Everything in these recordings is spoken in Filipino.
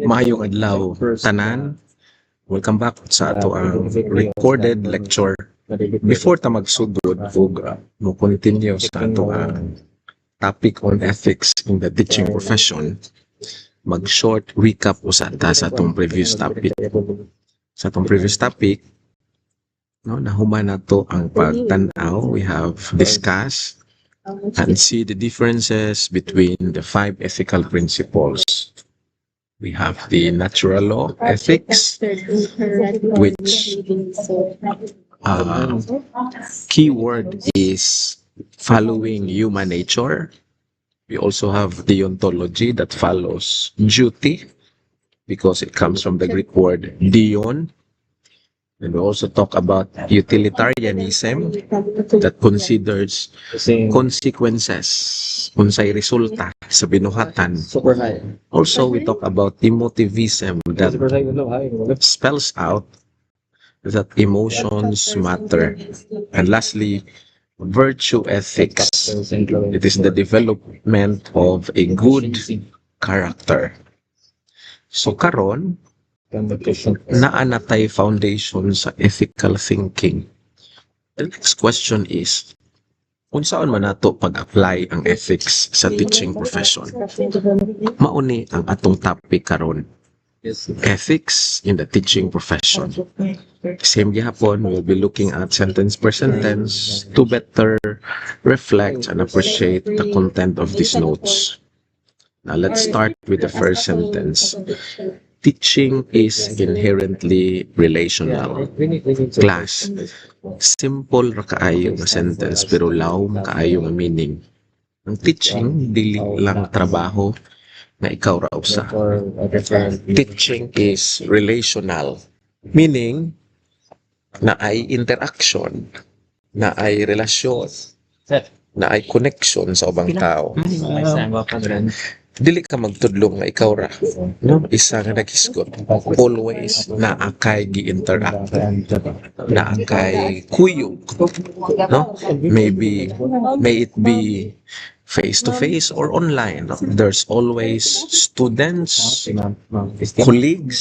Maayong adlaw tanan. Welcome back sa ato ang recorded lecture. Before ta magsugod ug mo continue sa ato ang topic on ethics in the teaching profession, mag-short recap usata sa atong previous topic. Sa atong previous topic, nahuman na to ang pagtan-aw. We have discussed and see the differences between the 5 ethical principles. We have the natural law ethics, which keyword is following human nature. We also have deontology that follows duty because it comes from the Greek word dion. And we also talk about utilitarianism that considers consequences, unsay resulta sa binuhatan. Also, we talk about emotivism that spells out that emotions matter. And lastly, virtue ethics. It is the development of a good character. So karon, naanatay foundation sa ethical thinking. The next question is, unsaon man nato pag-apply ang ethics sa teaching profession? Mauni ang atong topic karon, ethics in the teaching profession. Same gihapon, we'll be looking at sentence per sentence to better reflect and appreciate the content of these notes. Now let's start with the first sentence. Teaching is inherently relational. Class, simple ra kaayo nga sentence pero lawom kaayo nga meaning. Ang teaching dili lang trabaho na ikaw ra usa. Teaching is relational, meaning na ay interaction, na ay relasyon, na ay connection sa ubang tao. Dili ka magtudlong nga ikaw ra, no? Isa nga nagisgot. Always naakay gi-interact, naakay kuyog, no? May it be face to face or online. No? There's always students, colleagues,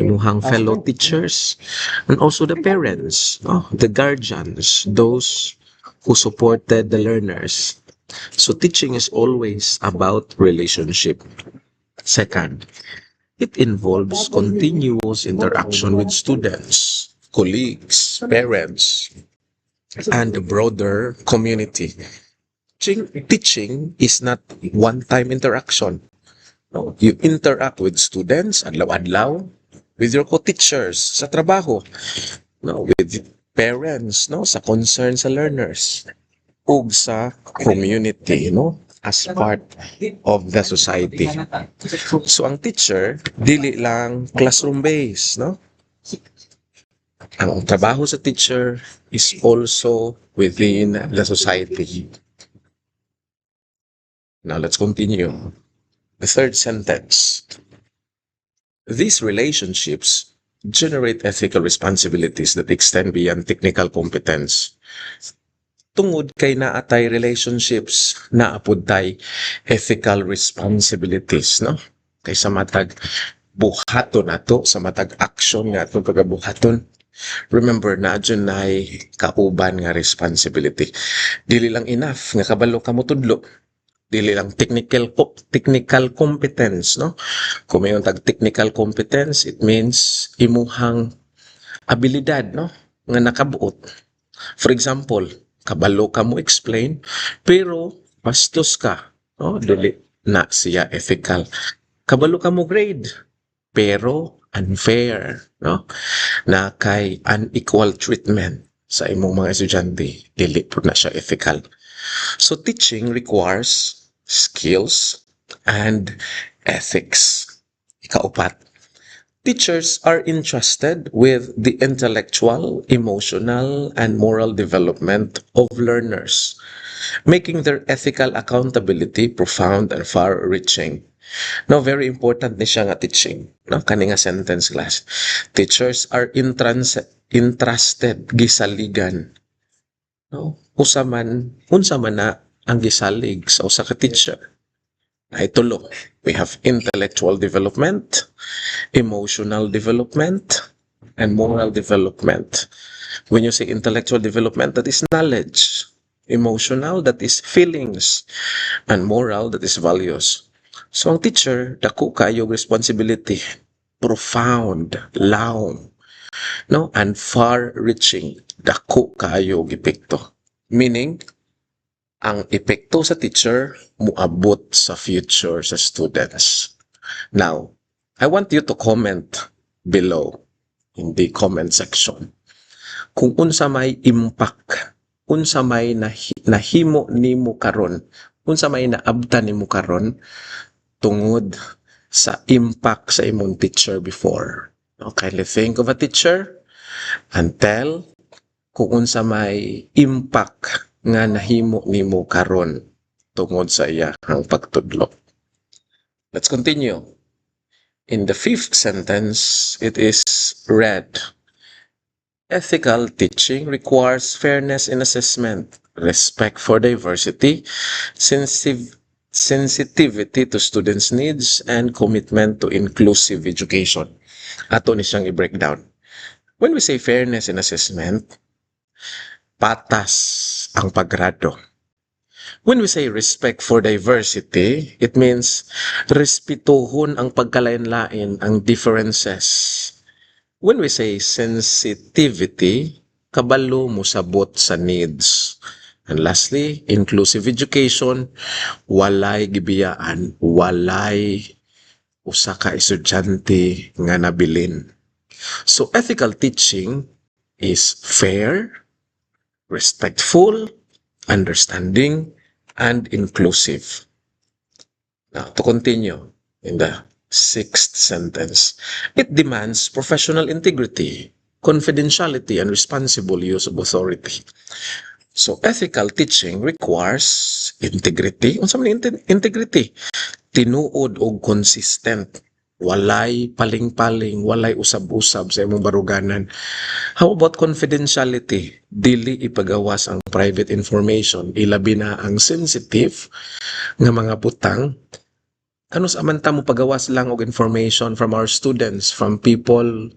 imuhang fellow teachers, and also the parents, no? The guardians, those who supported the learners. So teaching is always about relationship. Second, it involves continuous interaction with students, colleagues, parents, and the broader community. Teaching is not one-time interaction. No, you interact with students adlaw-adlaw, with your co-teachers sa trabaho, no, with parents, no, sa concern sa learners, ug sa community, no, as part of the society. So ang teacher dili lang classroom based, no? Ang trabaho sa teacher is also within the society. Now let's continue. The third sentence. These relationships generate ethical responsibilities that extend beyond technical competence. Tungod kay naatay relationships, naapod tay ethical responsibilities, no? Kay sa matag buhaton nato, sa matag action nga atong pagabuhaton. Remember na adyon nay kauban nga responsibility. Dili lang enough nga kabalo ka mo tudlo. Dili lang technical competence, no? Kung mayon tag technical competence, it means imuhang abilidad, no, nga nakabuot. For example, kabalo ka mo explain, pero bastos ka, no? Dili na siya ethical. Kabalo ka mo grade, pero unfair, no? Na kay unequal treatment sa imong mga estudyante, dili po na siya ethical. So teaching requires skills and ethics. Ikaupat, teachers are entrusted with the intellectual, emotional, and moral development of learners, making their ethical accountability profound and far-reaching. Now, very important ni siya nga teaching. No? Kani nga sentence class. Teachers are entrusted, gisaligan. No? Unsa man na ang gisalig sa usa ka teacher. Ay tulo. We have intellectual development, emotional development, and moral development. When you say intellectual development, that is knowledge. Emotional, that is feelings. And moral, that is values. So ang teacher, dako kayo responsibility. Profound, long, no? And far-reaching. Dako kayo epekto. Meaning, ang epekto sa teacher muabot sa future sa students. Now, I want you to comment below in the comment section kung unsa may impact, unsa may nahimo nimo karon, unsa may naabtan nimo karon tungod sa impact sa imong teacher before. Okay, think of a teacher and tell kung unsa may impact nga nahimo nimo karon tungod sa iyang pagtudlo. Let's continue. In the 5th sentence, it is read, ethical teaching requires fairness in assessment, respect for diversity, sensitivity to students' needs, and commitment to inclusive education. Ato ni siyang i-breakdown. When we say fairness in assessment, patas ang paggrado. When we say respect for diversity, it means respetuhon ang pagkalain-lain, ang differences. When we say sensitivity, kabalo mo sabot sa needs. And lastly, inclusive education, walay gibiyaan, walay usa ka estudyante nga nabilin. So ethical teaching is fair, respectful, understanding, and inclusive. Now, to continue in the 6th sentence, it demands professional integrity, confidentiality, and responsible use of authority. So, ethical teaching requires integrity. Unsa man integrity? Tinuod o consistent. Walay paling-paling, walay usab-usab sa imong baruganan. How about confidentiality? Dili ipagawas ang private information, ilabi na ang sensitive nga mga butang. Kanus amanta mo pagawas lang og information from our students, from people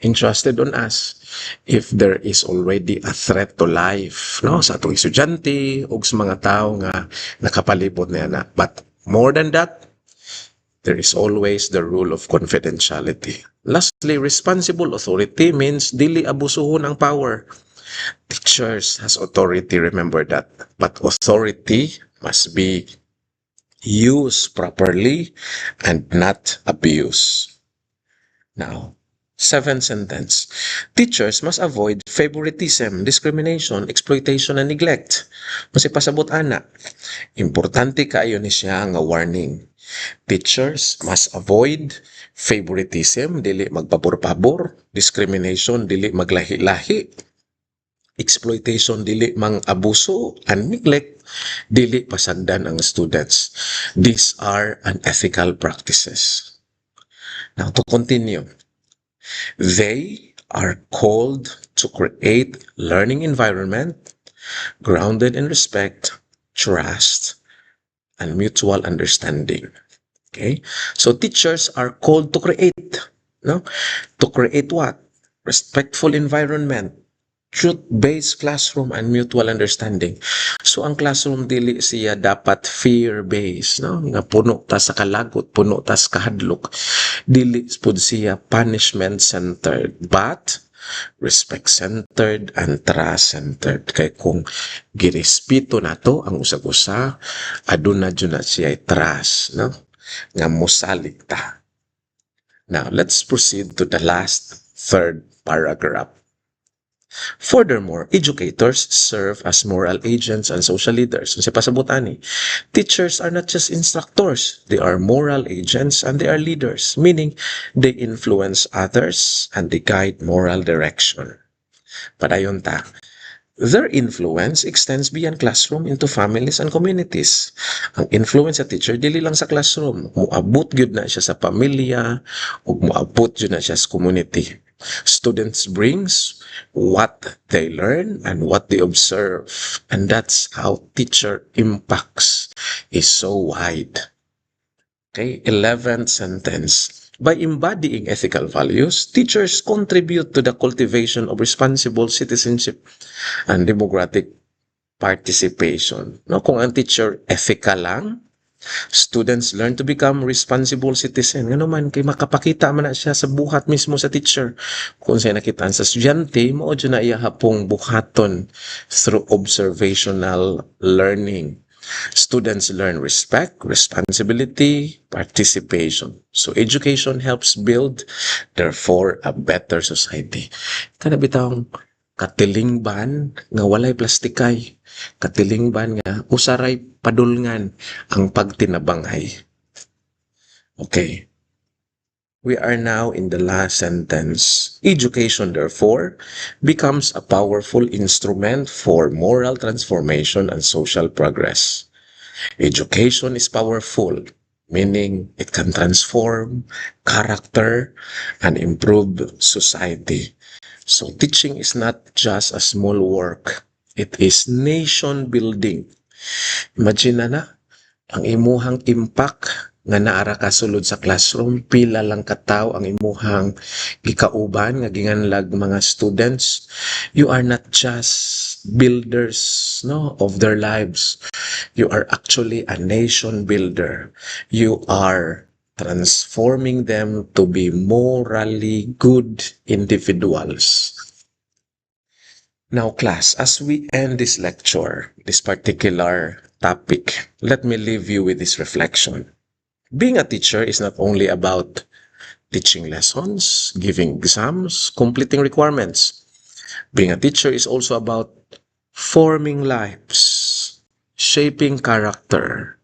entrusted on us, if there is already a threat to life, no, sa atong estudyante ug sa mga tao nga nakapalibot niya na. But more than that, there is always the rule of confidentiality. Lastly, responsible authority means dili abusuhon ang power. Teachers has authority, remember that. But authority must be used properly and not abused. Now, 7th sentence. Teachers must avoid favoritism, discrimination, exploitation, and neglect. Masipasabot ana. Importante kaayo ni siya nga warning. Teachers must avoid favoritism, dili magpabor-pabor, discrimination, dili maglahi-lahi, exploitation, dili mang-abuso, and neglect, dili pasagdan ang students. These are unethical practices. Now, to continue. They are called to create learning environment grounded in respect, trust, and mutual understanding. Okay? So teachers are called to create, no? To create what? Respectful environment, truth-based classroom, and mutual understanding. So ang classroom dili siya dapat fear-based, no? Nga puno ta sa kalagot, puno ta sa kahadlok. Dili pud siya punishment-centered, but respect-centered and trust-centered. Kay kung girespeto nato ang usag-usa, aduna jud na siya trust, no? Nga mosalig ta. Now, let's proceed to the last 3rd paragraph. Furthermore, educators serve as moral agents and social leaders. Kasi pasabutan ni, teachers are not just instructors. They are moral agents and they are leaders, meaning they influence others and they guide moral direction. Padayon ta, their influence extends beyond classroom into families and communities. Ang influence sa teacher, dili lang sa classroom. Muabot gyud na siya sa pamilya ug muabot gyud na siya sa community. Students brings what they learn and what they observe. And that's how teacher impacts is so wide. Okay, 11th sentence. By embodying ethical values, teachers contribute to the cultivation of responsible citizenship and democratic participation. No, kung ang teacher ethical lang, students learn to become responsible citizen. Nga naman, kay makapakita man na siya sa buhat mismo sa teacher. Kung siya nakitaan sa estudyante, mao dyan na iya hapong buhaton through observational learning. Students learn respect, responsibility, participation. So education helps build, therefore, a better society. Kana bitawng katilingban nga walay plastikay, katilingban nga usaray padulngan ang pagtinabangay. Okay. We are now in the last sentence. Education, therefore, becomes a powerful instrument for moral transformation and social progress. Education is powerful, meaning it can transform character and improve society. So teaching is not just a small work. It is nation building. Imagine na ang imuhang impact nga naara ka sulod sa classroom, pila lang kataw ang imuhang gikauban nga ginganlag mga students. You are not just builders of their lives. You are actually a nation builder. You are transforming them to be morally good individuals. Now, class, as we end this lecture, this particular topic, let me leave you with this reflection. Being a teacher is not only about teaching lessons, giving exams, completing requirements. Being a teacher is also about forming lives, shaping character,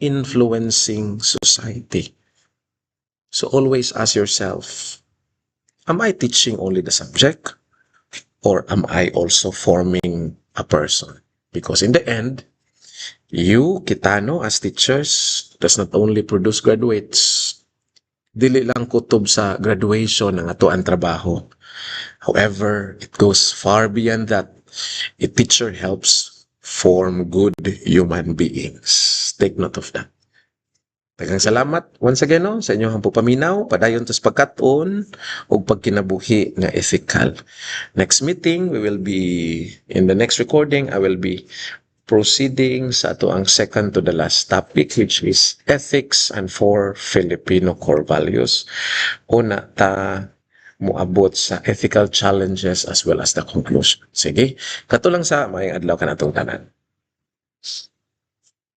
influencing society. So always ask yourself, am I teaching only the subject? Or am I also forming a person? Because in the end, you, Kitano, as teachers, does not only produce graduates. Dili lang kutob sa graduation ng ato ang trabaho. However, it goes far beyond that. A teacher helps form good human beings. Take note of that. Daghang salamat once again sa inyong paminaw, padayon tos pagkaton o pagkinabuhi nga ethical. Next meeting, we will be, in the next recording, I will be proceeding sa ato ang second to the last topic, which is ethics and 4 Filipino core values. Una ta moabot sa ethical challenges as well as the conclusion. Sige, kato lang sa may adlaw kanatong tanan.